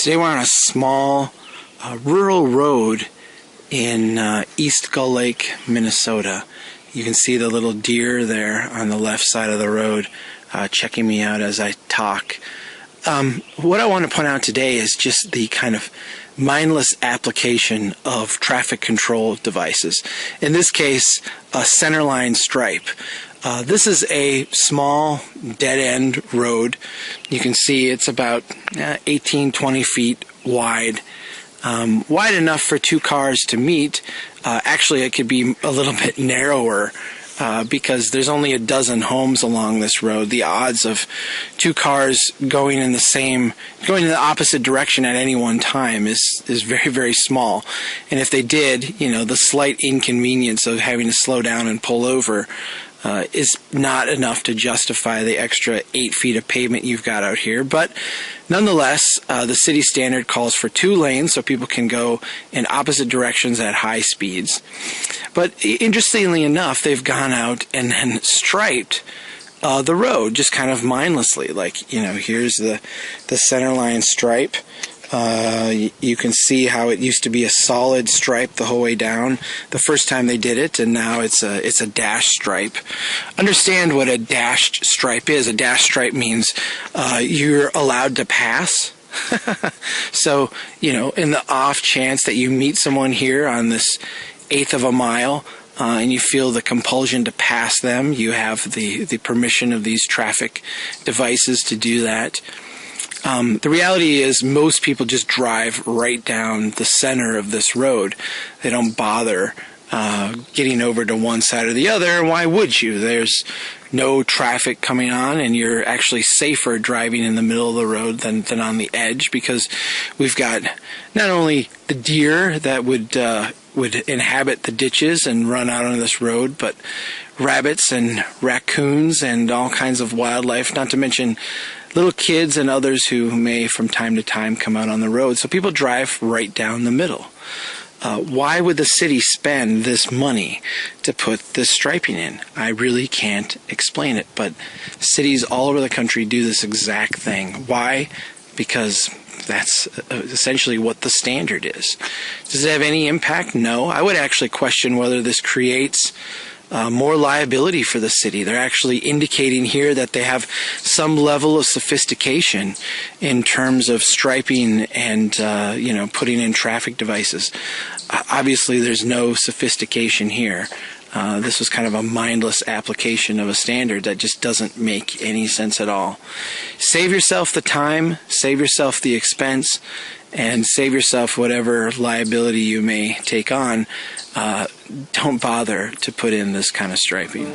Today we're on a small rural road in East Gull Lake, Minnesota. You can see the little deer there on the left side of the road checking me out as I talk. What I want to point out today is just the kind of mindless application of traffic control devices. In this case, a centerline stripe. This is a small dead-end road. You can see it's about 18-20 feet wide. Wide enough for two cars to meet. Actually, it could be a little bit narrower because there's only a dozen homes along this road. The odds of two cars going in the opposite direction at any one time is very, very small. And if they did, the slight inconvenience of having to slow down and pull over is not enough to justify the extra 8 feet of pavement you've got out here. But nonetheless, the city standard calls for 2 lanes so people can go in opposite directions at high speeds. But interestingly enough, they've gone out and then striped the road just kind of mindlessly. Like, here's the centerline stripe. You can see how it used to be a solid stripe the whole way down the first time they did it, and now it's a dash stripe. Understand what a dashed stripe is. A dash stripe means you're allowed to pass. So, in the off chance that you meet someone here on this 1/8 of a mile, and you feel the compulsion to pass them, you have the permission of these traffic devices to do that. The reality is most people just drive right down the center of this road. They don't bother getting over to one side or the other. Why would you? There's no traffic coming on, and you're actually safer driving in the middle of the road than on the edge, because we've got not only the deer that would inhabit the ditches and run out on this road, but rabbits and raccoons and all kinds of wildlife, not to mention little kids and others who may from time to time come out on the road. So people drive right down the middle. Why would the city spend this money to put this striping in? I really can't explain it, but cities all over the country do this exact thing. Why? Because that's essentially what the standard is. Does it have any impact? No. I would actually question whether this creates more liability for the city. They're actually indicating here that they have some level of sophistication in terms of striping and putting in traffic devices. Obviously, there's no sophistication here. This was kind of a mindless application of a standard that just doesn't make any sense at all. Save yourself the time, save yourself the expense, and save yourself whatever liability you may take on. Don't bother to put in this kind of striping.